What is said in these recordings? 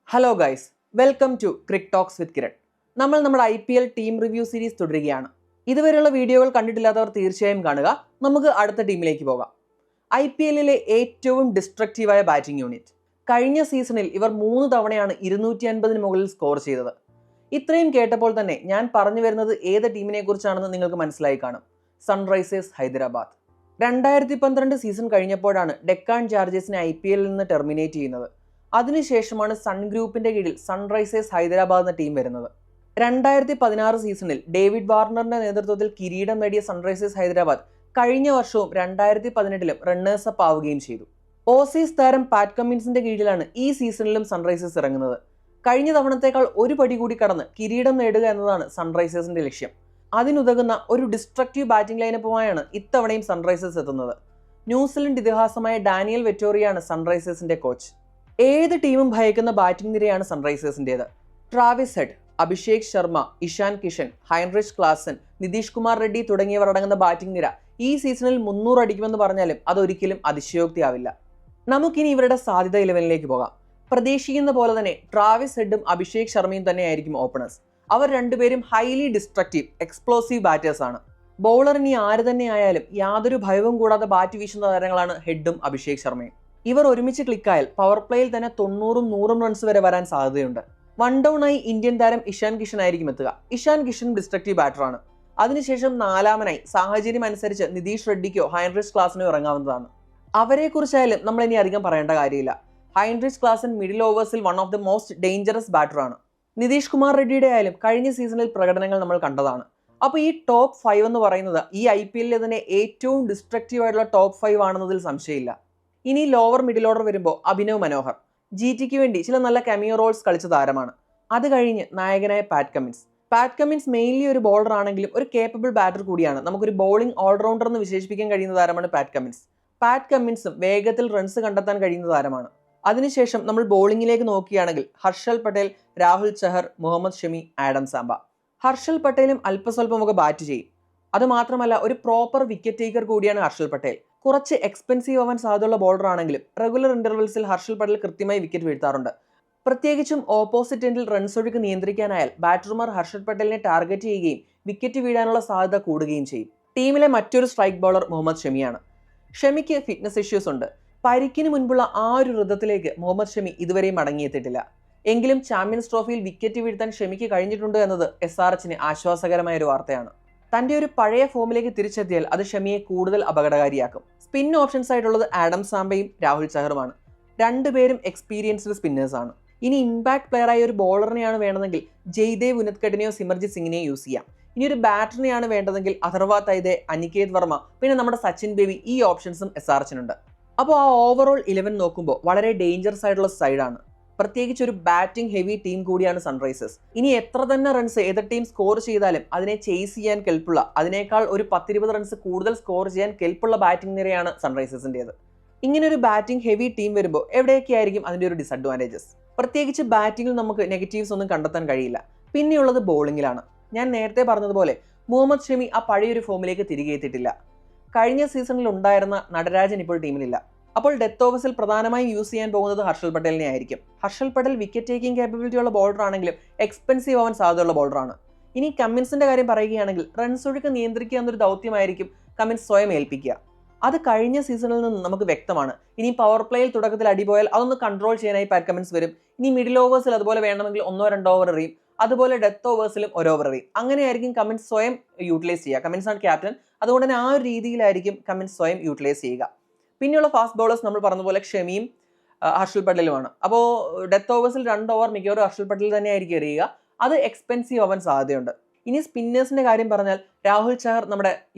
Hello guys, welcome to Cric Talks with Kiran. നമ്മൾ നമ്മുടെ IPL team review series തുടരുകയാണ്. ഇതുവരെയുള്ള വീഡിയോകൾ കണ്ടിട്ടില്ലാത്തവർ തീർച്ചയായും കാണുക. നമുക്ക് അടുത്ത ടീമിലേക്ക് പോകാം. IPL ഏറ്റവും ഡിസ്ട്രക്റ്റീവായ ബാറ്റിംഗ് യൂണിറ്റ്. കഴിഞ്ഞ സീസണിൽ ഇവർ 3 തവണയാണ് 250 മുകളിൽ സ്കോർ ചെയ്തത്. ഇത്രയും കേട്ടപ്പോൾ തന്നെ ഞാൻ പറഞ്ഞു വരുന്നത് ഏത് ടീമിനെ കുറിച്ചാണെന്ന് നിങ്ങൾക്ക് മനസ്സിലായി കാണും. സൺറൈസേഴ്സ് ഹൈദരാബാദ്. 2012 സീസൺ കഴിഞ്ഞപ്പോഴാണ് ഡെക്കാൻ ചാർജേഴ്സിനെ IPL നിന്ന് ടെർമിനേറ്റ് ചെയ്യുന്നത്. അതിനുശേഷമാണ് സൺ ഗ്രൂപ്പിന്റെ കീഴിൽ സൺറൈസേഴ്സ് ഹൈദരാബാദ് എന്ന ടീം വരുന്നത്. 2016 സീസണിൽ ഡേവിഡ് വാർണറിന്റെ നേതൃത്വത്തിൽ കിരീടം നേടിയ സൺറൈസേഴ്സ് ഹൈദരാബാദ് കഴിഞ്ഞ വർഷവും 2018 റണ്ണേഴ്സ് അപ്പ് ആവുകയും ചെയ്തു. ഓസീസ് താരം പാറ്റ് കമ്മിൻസിന്റെ കീഴിലാണ് ഈ സീസണിലും സൺറൈസേഴ്സ് ഇറങ്ങുന്നത്. കഴിഞ്ഞ തവണത്തേക്കാൾ ഒരു പടി കൂടി കടന്ന് കിരീടം നേടുക എന്നതാണ് സൺറൈസേഴ്സിന്റെ ലക്ഷ്യം. അതിനുതകുന്ന ഒരു ഡിസ്ട്രക്റ്റീവ് ബാറ്റിംഗ് ലൈനപ്പുമായാണ് ഇത്തവണയും സൺറൈസേഴ്സ് എത്തുന്നത്. ന്യൂസിലൻഡ് ഇതിഹാസമായ ഡാനിയൽ വെറ്റോറിയാണ് സൺറൈസേഴ്സിന്റെ കോച്ച്. ഏത് ടീമും ഭയക്കുന്ന ബാറ്റിംഗ് നിരയാണ് സൺറൈസേഴ്സിന്റേത്. Travis Head, Abhishek Sharma, Ishan Kishan, Heinrich Klaasen, Nitish Kumar Reddy തുടങ്ങിയവർ അടങ്ങുന്ന ബാറ്റിംഗ് നിര ഈ സീസണിൽ 300 അടിക്കുമെന്ന് പറഞ്ഞാലും അതൊരിക്കലും അതിശയോക്തിയാവില്ല. നമുക്കിനി ഇവരുടെ സാധ്യത 11ലേക്ക് പോകാം. പ്രതീക്ഷിക്കുന്ന പോലെ തന്നെ ട്രാവിസ് ഹെഡും അഭിഷേക് ശർമ്മയും തന്നെയായിരിക്കും ഓപ്പണേഴ്സ്. അവർ രണ്ടുപേരും ഹൈലി ഡിസ്ട്രക്റ്റീവ്, എക്സ്പ്ലോസീവ് ബാറ്റേഴ്സ് ആണ്. ബൗളർ ഇനി ആര് തന്നെ ആയാലും യാതൊരു ഭയവും കൂടാതെ ബാറ്റ് വീശുന്ന താരങ്ങളാണ് ഹെഡും അഭിഷേക് ശർമ്മയും. ഇവർ ഒരുമിച്ച് ക്ലിക്കായാൽ പവർ പ്ലേയിൽ തന്നെ 90-100 റൺസ് വരെ വരാൻ സാധ്യതയുണ്ട്. വൺ ഡൗൺ ആയി ഇന്ത്യൻ താരം ഇഷാൻ കിഷൻ ആയിരിക്കും എത്തുക. ഇഷാൻ കിഷൻ ഡിസ്ട്രക്റ്റീവ് ബാറ്ററാണ്. അതിനുശേഷം 4-ാമനായി സാഹചര്യം അനുസരിച്ച് നിതീഷ് റെഡ്ഡിക്കോ ഹൈൻറിച്ച് ക്ലാസിനോ ഇറങ്ങാവുന്നതാണ്. അവരെക്കുറിച്ചായാലും നമ്മൾ ഇനി അധികം പറയേണ്ട കാര്യമില്ല. ഹൈൻറിച്ച് ക്ലാസൻ മിഡിൽ ഓവേഴ്സിൽ one of the most dangerous ബാറ്ററാണ്. നിതീഷ് കുമാർ റെഡ്ഡിയുടെ ആയാലും കഴിഞ്ഞ സീസണിൽ പ്രകടനങ്ങൾ നമ്മൾ കണ്ടതാണ്. അപ്പോൾ ഈ ടോപ്പ് 5 എന്ന് പറയുന്നത് ഈ IPL തന്നെ ഏറ്റവും ഡിസ്ട്രക്റ്റീവ് ആയിട്ടുള്ള ടോപ്പ് 5 ആണെന്നതിൽ സംശയമില്ല. ഇനി ലോവർ മിഡിൽ ഓർഡർ വരുമ്പോൾ അഭിനവ് മനോഹർ GTക്ക് വേണ്ടി ചില നല്ല കെമിയോ റോൾസ് കളിച്ച താരമാണ്. അത് കഴിഞ്ഞ് നായകനായ Pat Cummins. Pat Cummins mainly ഒരു ബോളർ ആണെങ്കിലും ഒരു കേപ്പബിൾ ബാറ്റർ കൂടിയാണ്. നമുക്കൊരു ബോളിംഗ് ഓൾറൗണ്ടർ എന്ന് വിശേഷിപ്പിക്കാൻ കഴിയുന്ന താരമാണ് പാറ്റ് കമ്മിൻസ്. പാറ്റ് കമ്മിൻസും വേഗത്തിൽ റൺസ് കണ്ടെത്താൻ കഴിയുന്ന താരമാണ്. അതിനുശേഷം നമ്മൾ ബോളിംഗിലേക്ക് നോക്കുകയാണെങ്കിൽ ഹർഷൽ പട്ടേൽ, രാഹുൽ ചഹർ, മുഹമ്മദ് ഷമി, ആഡം സാംബ. ഹർഷൽ പട്ടേലും അല്പസ്വല്പമൊക്കെ ബാറ്റ് ചെയ്യും. അതുമാത്രമല്ല ഒരു പ്രോപ്പർ വിക്കറ്റ് ടേക്കർ കൂടിയാണ് ഹർഷൽ പട്ടേൽ. കുറച്ച് എക്സ്പെൻസീവ് ആവാൻ സാധ്യതയുള്ള ബോളർ ആണെങ്കിലും റെഗുലർ ഇന്റർവെൽസിൽ ഹർഷൽ പട്ടേൽ കൃത്യമായി വിക്കറ്റ് വീഴ്ത്താറുണ്ട്. പ്രത്യേകിച്ചും ഓപ്പോസിറ്റ് എൻഡിൽ റൺസ് ഒഴുക്ക് നിയന്ത്രിക്കാനായാൽ ബാറ്റർമാർ ഹർഷൽ പട്ടേലിനെ ടാർഗറ്റ് ചെയ്യുകയും വിക്കറ്റ് വീഴാനുള്ള സാധ്യത കൂടുകയും ചെയ്യും. ടീമിലെ മറ്റൊരു സ്ട്രൈക്ക് ബോളർ മുഹമ്മദ് ഷമിയാണ്. ഷമിക്ക് ഫിറ്റ്നസ് ഇഷ്യൂസ് ഉണ്ട്. പരിക്കിന് മുൻപുള്ള ആ ഒരു ഋതത്തിലേക്ക് മുഹമ്മദ് ഷമി ഇതുവരെയും മടങ്ങിയെത്തിയിട്ടില്ല. എങ്കിലും ചാമ്പ്യൻസ് ട്രോഫിയിൽ വിക്കറ്റ് വീഴ്ത്താൻ ഷമിക്ക് കഴിഞ്ഞിട്ടുണ്ട് എന്നത് SRHന് ആശ്വാസകരമായ ഒരു വാർത്തയാണ്. തന്റെ ഒരു പഴയ ഫോമിലേക്ക് തിരിച്ചെത്തിയാൽ അത് ഷമിയെ കൂടുതൽ അപകടകാരിയാക്കും. സ്പിൻ ഓപ്ഷൻസ് ആയിട്ടുള്ളത് ആഡം സാംബയും രാഹുൽ ചഹറുമാണ്. രണ്ടുപേരും എക്സ്പീരിയൻസ്ഡ് സ്പിന്നേഴ്സ് ആണ്. ഇനി ഇമ്പാക്ട് പ്ലെയറായ ഒരു ബോളറിനെയാണ് വേണ്ടതെങ്കിൽ ജയ്ദേവ് ഉനദ്കട്ടിനെയോ സിമർജിത് സിംഗിനെയോ യൂസ് ചെയ്യാം. ഇനി ഒരു ബാറ്ററിനെയാണ് വേണ്ടതെങ്കിൽ അഥർവ തൈദെ, അനികേത് വർമ്മ, പിന്നെ നമ്മുടെ സച്ചിൻ ബേബി, ഈ ഓപ്ഷൻസും SRHനുണ്ട്. അപ്പോൾ ആ ഓവറോൾ 11 നോക്കുമ്പോൾ വളരെ ഡേഞ്ചറസ് ആയിട്ടുള്ള സൈഡാണ്. പ്രത്യേകിച്ച് ഒരു ബാറ്റിംഗ് ഹെവി ടീം കൂടിയാണ് സൺറൈസേഴ്സ്. ഇനി എത്ര തന്നെ റൺസ് ഏത് ടീം സ്കോർ ചെയ്താലും അതിനെ ചേസ് ചെയ്യാൻ കെൽപ്പുള്ള, അതിനേക്കാൾ ഒരു 10-20 റൺസ് കൂടുതൽ സ്കോർ ചെയ്യാൻ കെൽപ്പുള്ള ബാറ്റിംഗ് നിരയാണ് സൺറൈസേഴ്സിൻ്റേത്. ഇങ്ങനെ ഒരു ബാറ്റിംഗ് ഹെവി ടീം വരുമ്പോൾ എവിടെയൊക്കെയായിരിക്കും അതിൻ്റെ ഒരു ഡിസഡ്വാൻറ്റേജസ്? പ്രത്യേകിച്ച് ബാറ്റിംഗിൽ നമുക്ക് നെഗറ്റീവ്സ് ഒന്നും കണ്ടെത്താൻ കഴിയില്ല. പിന്നെയുള്ളത് ബോളിങ്ങിലാണ്. ഞാൻ നേരത്തെ പറഞ്ഞതുപോലെ മുഹമ്മദ് ഷമി ആ പഴയൊരു ഫോമിലേക്ക് തിരികെ എത്തിയിട്ടില്ല. കഴിഞ്ഞ സീസണിൽ ഉണ്ടായിരുന്ന നടരാജൻ ഇപ്പോൾ ടീമിലില്ല. അപ്പോൾ ഡെത്ത് ഓവേഴ്സിൽ പ്രധാനമായും യൂസ് ചെയ്യാൻ പോകുന്നത് ഹർഷൽ പട്ടേലിനെ ആയിരിക്കും. Harshal Patel wicket taking capability ഉള്ള ബോളർ ആണെങ്കിലും എക്സ്പെൻസീവ് ആവാൻ സാധ്യതയുള്ള ബോളറാണ്. ഇനി കമ്മിൻസിന്റെ കാര്യം പറയുകയാണെങ്കിൽ റൺസ് ഒഴുക്ക് നിയന്ത്രിക്കുക എന്നൊരു ദൗത്യമായിരിക്കും കമ്മിൻസ് സ്വയം ഏൽപ്പിക്കുക. അത് കഴിഞ്ഞ സീസണിൽ നിന്ന് നമുക്ക് വ്യക്തമാണ്. ഇനി പവർ പ്ലേയിൽ തുടക്കത്തിൽ അടിപോയാൽ അതൊന്ന് കൺട്രോൾ ചെയ്യാനായി പാറ്റ് കമ്മിൻസ് വരും. ഇനി മിഡിൽ ഓവേഴ്സിൽ അതുപോലെ വേണമെങ്കിൽ 1-2 ഓവർ എറിയും. അതുപോലെ ഡെത്ത് ഓവേഴ്സിലും 1 ഓവർ എറിയും. അങ്ങനെയായിരിക്കും കമ്മിൻസ് സ്വയം യൂട്ടിലൈസ് ചെയ്യുക. കമ്മിൻസ് ആണ് ക്യാപ്റ്റൻ, അതുകൊണ്ട് തന്നെ ആ ഒരു രീതിയിലായിരിക്കും കമ്മിൻസ് സ്വയം യൂട്ടിലൈസ് ചെയ്യുക. പിന്നെയുള്ള ഫാസ്റ്റ് ബോളേഴ്സ് നമ്മൾ പറഞ്ഞതുപോലെ ഷമിയും ഹർഷൽ പട്ടേലുമാണ്. അപ്പോൾ ഡെത്ത് ഓവേഴ്സിൽ 2 ഓവർ മിക്കവാറും ഹർഷൽ പട്ടേൽ തന്നെയായിരിക്കും എറിയുക. അത് എക്സ്പെൻസീവ് ആവാൻ സാധ്യതയുണ്ട്. ഇനി സ്പിന്നേഴ്സിന്റെ കാര്യം പറഞ്ഞാൽ രാഹുൽ ചഹർ നമ്മുടെ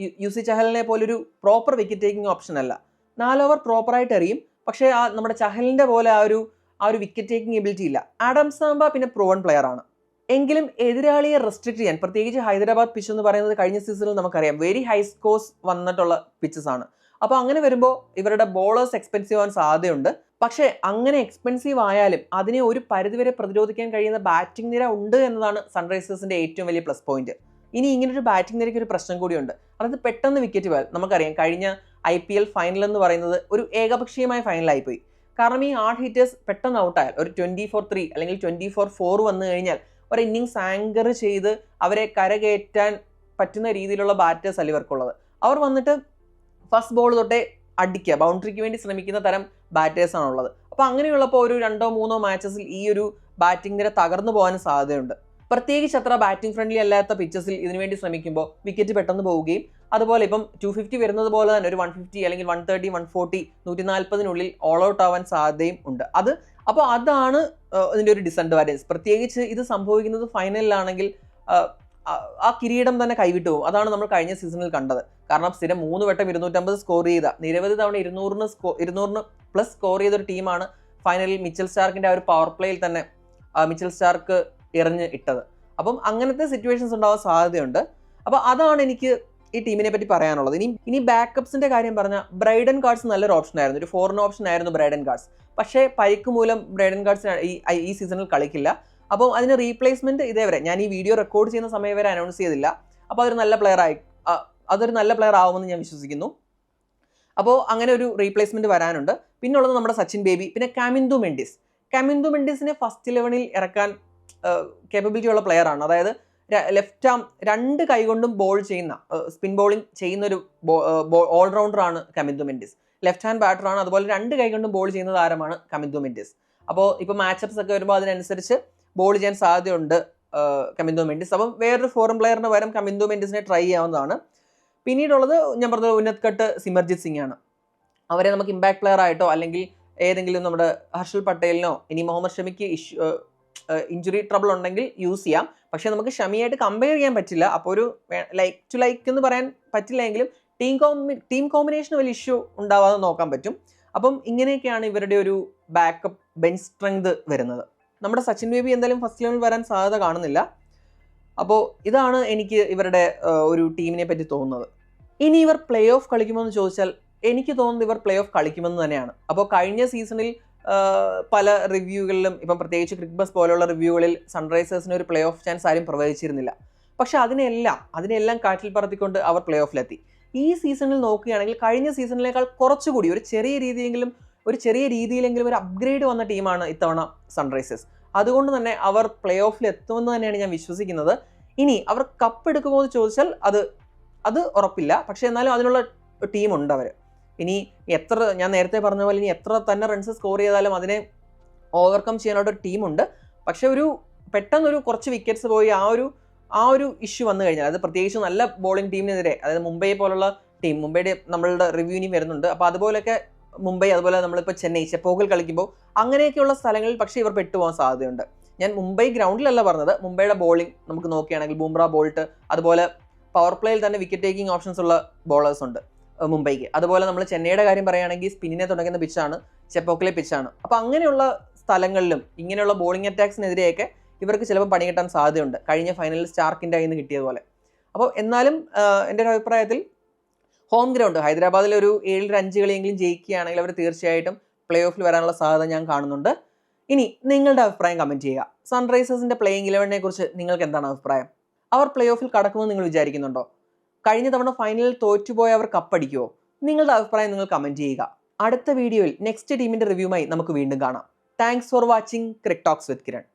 യുസി ചഹലിനെ പോലൊരു പ്രോപ്പർ വിക്കറ്റ് ടേക്കിംഗ് ഓപ്ഷൻ അല്ല. 4 ഓവർ പ്രോപ്പറായിട്ട് എറിയും, പക്ഷേ നമ്മുടെ ചഹലിന്റെ പോലെ ആ ഒരു വിക്കറ്റ് ടേക്കിംഗ് എബിലിറ്റി ഇല്ല. ആഡം സാംബ പിന്നെ പ്രൂവൺ പ്ലെയർ ആണ്. എങ്കിലും എതിരാളിയെ റെസ്ട്രിക്ട് ചെയ്യാൻ, പ്രത്യേകിച്ച് ഹൈദരാബാദ് പിച്ച് എന്ന് പറയുന്നത് കഴിഞ്ഞ സീസണിൽ നമുക്കറിയാം വെരി ഹൈ സ്കോർസ് വന്നിട്ടുള്ള പിച്ചസ് ആണ്. അപ്പോൾ അങ്ങനെ വരുമ്പോൾ ഇവരുടെ ബോളേഴ്സ് എക്സ്പെൻസീവ് ആവാൻ സാധ്യതയുണ്ട്. പക്ഷേ അങ്ങനെ എക്സ്പെൻസീവ് ആയാലും അതിനെ ഒരു പരിധിവരെ പ്രതിരോധിക്കാൻ കഴിയുന്ന ബാറ്റിംഗ് നിര ഉണ്ട് എന്നതാണ് സൺറൈസേഴ്സിന്റെ ഏറ്റവും വലിയ പ്ലസ് പോയിന്റ്. ഇനി ഇങ്ങനൊരു ബാറ്റിംഗ് നിരയ്ക്ക് ഒരു പ്രശ്നം കൂടിയുണ്ട്. അതായത് പെട്ടെന്ന് വിക്കറ്റ് പോയാൽ, നമുക്കറിയാം കഴിഞ്ഞ IPL ഫൈനൽ എന്ന് പറയുന്നത് ഒരു ഏകപക്ഷീയമായ ഫൈനലായിപ്പോയി. കാരണം ഈ ഹാർഡ് ഹിറ്റേഴ്സ് പെട്ടെന്ന് ഔട്ടായാൽ ഒരു 24-3 അല്ലെങ്കിൽ 24-4 വന്നു കഴിഞ്ഞാൽ ഒരു ഇന്നിങ്സ് ആങ്കർ ചെയ്ത് അവരെ കരകയറ്റാൻ പറ്റുന്ന രീതിയിലുള്ള ബാറ്റേഴ്സ് അല്ല ഇവർക്കുള്ളത്. അവർ വന്നിട്ട് ഫസ്റ്റ് ബോൾ തൊട്ടേ അടിക്കുക, ബൗണ്ടറിക്ക് വേണ്ടി ശ്രമിക്കുന്ന തരം ബാറ്റേഴ്സ് ആണുള്ളത്. അപ്പോൾ അങ്ങനെയുള്ളപ്പോൾ ഒരു 2-3 മാച്ചസിൽ ഈ ഒരു ബാറ്റിംഗ് നിര തകർന്നു പോകാനും സാധ്യതയുണ്ട്. പ്രത്യേകിച്ച് അത്ര ബാറ്റിംഗ് ഫ്രണ്ട്ലി അല്ലാത്ത പിച്ചസിൽ ഇതിനുവേണ്ടി ശ്രമിക്കുമ്പോൾ വിക്കറ്റ് പെട്ടെന്ന് പോവുകയും അതുപോലെ ഇപ്പം 250 വരുന്നത് പോലെ തന്നെ ഒരു 150 അല്ലെങ്കിൽ 130, 140, 140 ഓൾ ഔട്ട് ആവാൻ സാധ്യതയും ഉണ്ട്. അപ്പോൾ അതാണ് ഇതിൻ്റെ ഒരു ഡിസഡ്വാൻറ്റേജ്. പ്രത്യേകിച്ച് ഇത് സംഭവിക്കുന്നത് ഫൈനലിലാണെങ്കിൽ ആ കിരീടം തന്നെ കൈവിട്ടു പോകും. അതാണ് നമ്മൾ കഴിഞ്ഞ സീസണിൽ കണ്ടത്. കാരണം സ്ഥിരം 3 വട്ടം 250 സ്കോർ ചെയ്ത, നിരവധി തവണ 200 പ്ലസ് സ്കോർ ചെയ്ത ഒരു ടീമാണ് ഫൈനലിൽ മിച്ചൽ സ്റ്റാർക്കിൻ്റെ ആ ഒരു പവർ പ്ലേയിൽ തന്നെ മിച്ചൽ സ്റ്റാർക്ക് എറിഞ്ഞ് ഇട്ടത്. അപ്പം അങ്ങനത്തെ സിറ്റുവേഷൻസ് ഉണ്ടാവാൻ സാധ്യതയുണ്ട്. അപ്പോൾ അതാണ് എനിക്ക് ഈ ടീമിനെ പറ്റി പറയാനുള്ളത്. ഇനി ബാക്കപ്സിന്റെ കാര്യം പറഞ്ഞാൽ ബ്രൈഡൻ ഗാർഡ്സ് നല്ലൊരു ഓപ്ഷൻ ആയിരുന്നു, ഒരു ഫോറിൻ ഓപ്ഷൻ ആയിരുന്നു ബ്രൈഡൻ ഗാർഡ്സ്. പക്ഷേ പരിക്ക് മൂലം ബ്രൈഡൻ ഗാർഡ്സ് ഈ സീസണിൽ കളിക്കില്ല. അപ്പോൾ അതിന് റീപ്ലേസ്മെന്റ് ഇതേവരെ ഞാൻ ഈ വീഡിയോ റെക്കോർഡ് ചെയ്യുന്ന സമയം വരെ അനൗൺസ് ചെയ്തില്ല. അപ്പോൾ അതൊരു നല്ല പ്ലെയർ ആവുമെന്ന് ഞാൻ വിശ്വസിക്കുന്നു. അപ്പോൾ അങ്ങനെ ഒരു റീപ്ലേസ്മെന്റ് വരാനുണ്ട്. പിന്നെ ഉള്ളത് നമ്മുടെ സച്ചിൻ ബേബി, പിന്നെ കാമിന്ദു മെൻഡിസിനെ ഫസ്റ്റ് 11ൽ ഇറക്കാൻ കേപ്പബിലിറ്റി ഉള്ള പ്ലെയർ ആണ്. അതായത് ലെഫ്റ്റ് ആം 2 കൈകൊണ്ടും ബോൾ ചെയ്യുന്ന, സ്പിൻ ബോളിംഗ് ചെയ്യുന്ന ഒരു ഓൾറൗണ്ടർ ആണ് കാമിന്ദു മെൻഡിസ്. ലെഫ്റ്റ് ഹാൻഡ് ബാറ്ററാണ്, അതുപോലെ 2 കൈകൊണ്ടും ബോൾ ചെയ്യുന്ന താരമാണ് കാമിന്ദു മെൻഡിസ്. അപ്പോൾ ഇപ്പോൾ മാച്ചപ്സ് ഒക്കെ വരുമ്പോൾ അതിനനുസരിച്ച് ബോൾ ചെയ്യാൻ സാധ്യതയുണ്ട് കാമിന്ദു മെൻഡിസ്. അപ്പം വേറൊരു ഫോറിൻ പ്ലെയറിന് പകരം കാമിന്ദു മെൻഡിസിനെ ട്രൈ ചെയ്യാവുന്നതാണ്. പിന്നീടുള്ളത് ഞാൻ പറഞ്ഞത് ഉന്നത് കട്ട് സിമർജിത് സിംഗ് ആണ്. അവരെ നമുക്ക് ഇമ്പാക്ട് പ്ലെയർ ആയിട്ടോ അല്ലെങ്കിൽ ഏതെങ്കിലും നമ്മുടെ ഹർഷൽ പട്ടേലിനോ ഇനി മുഹമ്മദ് ഷമിക്ക് ഇഞ്ചുറി ട്രബിൾ ഉണ്ടെങ്കിൽ യൂസ് ചെയ്യാം. പക്ഷേ നമുക്ക് ഷമിയായിട്ട് കമ്പയർ ചെയ്യാൻ പറ്റില്ല. അപ്പോൾ ഒരു ലൈക്ക് എന്ന് പറയാൻ പറ്റില്ലെങ്കിലും ടീം കോമ്പിനേഷൻ വലിയ ഇഷ്യൂ ഉണ്ടാവാതെ നോക്കാൻ പറ്റും. അപ്പം ഇങ്ങനെയൊക്കെയാണ് ഇവരുടെ ഒരു ബാക്കപ്പ് ബെഞ്ച് സ്ട്രെങ്ത് വരുന്നത്. നമ്മുടെ സച്ചിൻ ബേബി എന്തായാലും ഫസ്റ്റ് 11ൽ വരാൻ സാധ്യത കാണുന്നില്ല. അപ്പോൾ ഇതാണ് എനിക്ക് ഇവരുടെ ഒരു ടീമിനെ പറ്റി തോന്നുന്നത്. ഇനി ഇവർ പ്ലേ ഓഫ് കളിക്കുമോ എന്ന് ചോദിച്ചാൽ എനിക്ക് തോന്നുന്നത് ഇവർ പ്ലേ ഓഫ് കളിക്കുമെന്ന് തന്നെയാണ്. അപ്പോൾ കഴിഞ്ഞ സീസണിൽ പല റിവ്യൂകളിലും ഇപ്പം പ്രത്യേകിച്ച് ക്രിക്ബസ് പോലുള്ള റിവ്യൂകളിൽ സൺറൈസേഴ്സിന് ഒരു പ്ലേ ഓഫ് ചാൻസ് ആരും പ്രവചിച്ചിരുന്നില്ല. പക്ഷെ അതിനെല്ലാം കാറ്റിൽ പറത്തിക്കൊണ്ട് അവർ പ്ലേ ഓഫിലെത്തി. ഈ സീസണിൽ നോക്കുകയാണെങ്കിൽ കഴിഞ്ഞ സീസണിലേക്കാൾ കുറച്ചുകൂടി ഒരു ചെറിയ രീതിയിലെങ്കിലും ഒരു അപ്ഗ്രേഡ് വന്ന ടീമാണ് ഇത്തവണ സൺറൈസേഴ്സ്. അതുകൊണ്ട് തന്നെ അവർ പ്ലേ ഓഫിൽ എത്തുമെന്ന് തന്നെയാണ് ഞാൻ വിശ്വസിക്കുന്നത്. ഇനി അവർ കപ്പ് എടുക്കുമോ എന്ന് ചോദിച്ചാൽ അത് ഉറപ്പില്ല. പക്ഷെ എന്നാലും അതിനുള്ള ടീമുണ്ട് അവർ. ഇനി ഞാൻ നേരത്തെ പറഞ്ഞ പോലെ ഇനി എത്ര തന്നെ റൺസ് സ്കോർ ചെയ്താലും അതിനെ ഓവർകം ചെയ്യാനുള്ള ഒരു ടീമുണ്ട്. പക്ഷെ പെട്ടെന്നൊരു കുറച്ച് വിക്കറ്റ്സ് പോയി ആ ഒരു ഇഷ്യൂ വന്നു കഴിഞ്ഞാൽ, അത് പ്രത്യേകിച്ച് നല്ല ബോളിംഗ് ടീമിനെതിരെ, അതായത് മുംബൈ പോലുള്ള ടീം, മുംബൈയുടെ നമ്മളുടെ റിവ്യൂ ഇനി വരുന്നുണ്ട്. അപ്പോൾ അതുപോലെയൊക്കെ മുംബൈ, അതുപോലെ നമ്മളിപ്പോൾ ചെന്നൈ ചെപ്പോക്കിൽ കളിക്കുമ്പോൾ അങ്ങനെയൊക്കെയുള്ള സ്ഥലങ്ങളിൽ പക്ഷേ ഇവർ പെട്ടുപോകാൻ സാധ്യതയുണ്ട്. ഞാൻ മുംബൈ ഗ്രൗണ്ടിലല്ല പറഞ്ഞത്, മുംബൈയുടെ ബോളിംഗ് നമുക്ക് നോക്കുകയാണെങ്കിൽ ബൂംറ, ബോൾട്ട്, അതുപോലെ പവർ പ്ലേയിൽ തന്നെ വിക്കറ്റ് ടേക്കിംഗ് ഓപ്ഷൻസ് ഉള്ള ബോളേഴ്സ് ഉണ്ട് മുംബൈക്ക്. അതുപോലെ നമ്മൾ ചെന്നൈയുടെ കാര്യം പറയുകയാണെങ്കിൽ സ്പിന്നിനെ തുടങ്ങുന്ന പിച്ചാണ്, ചെപ്പോക്കിലെ പിച്ചാണ്. അപ്പോൾ അങ്ങനെയുള്ള സ്ഥലങ്ങളിലും ഇങ്ങനെയുള്ള ബോളിംഗ് അറ്റാക്സിനെതിരെയൊക്കെ ഇവർക്ക് ചിലപ്പോൾ പണി കിട്ടാൻ സാധ്യതയുണ്ട്, കഴിഞ്ഞ ഫൈനലിൽ സ്റ്റാർക്കിൻ്റെ കയ്യിൽ നിന്ന് കിട്ടിയതുപോലെ. അപ്പോൾ എന്നാലും എൻ്റെ ഒരു അഭിപ്രായത്തിൽ ഹോം ഗ്രൗണ്ട് ഹൈദരാബാദിൽ ഒരു 7-5 കളിയെങ്കിലും ജയിക്കുകയാണെങ്കിൽ അവർ തീർച്ചയായിട്ടും പ്ലേ ഓഫിൽ വരാനുള്ള സാധ്യത ഞാൻ കാണുന്നുണ്ട്. ഇനി നിങ്ങളുടെ അഭിപ്രായം കമൻറ്റ് ചെയ്യുക. സൺറൈസേഴ്സിൻ്റെ പ്ലേയിങ് 11നെ കുറിച്ച് നിങ്ങൾക്ക് എന്താണ് അഭിപ്രായം? അവർ പ്ലേ ഓഫിൽ കടക്കുമെന്ന് നിങ്ങൾ വിചാരിക്കുന്നുണ്ടോ? കഴിഞ്ഞ തവണ ഫൈനലിൽ തോറ്റുപോയ അവർ കപ്പടിക്കുമോ? നിങ്ങളുടെ അഭിപ്രായം നിങ്ങൾ കമൻറ്റ് ചെയ്യുക. അടുത്ത വീഡിയോയിൽ നെക്സ്റ്റ് ടീമിൻ്റെ റിവ്യൂമായി നമുക്ക് വീണ്ടും കാണാം. Thanks for watching Cric Talks with Kiran.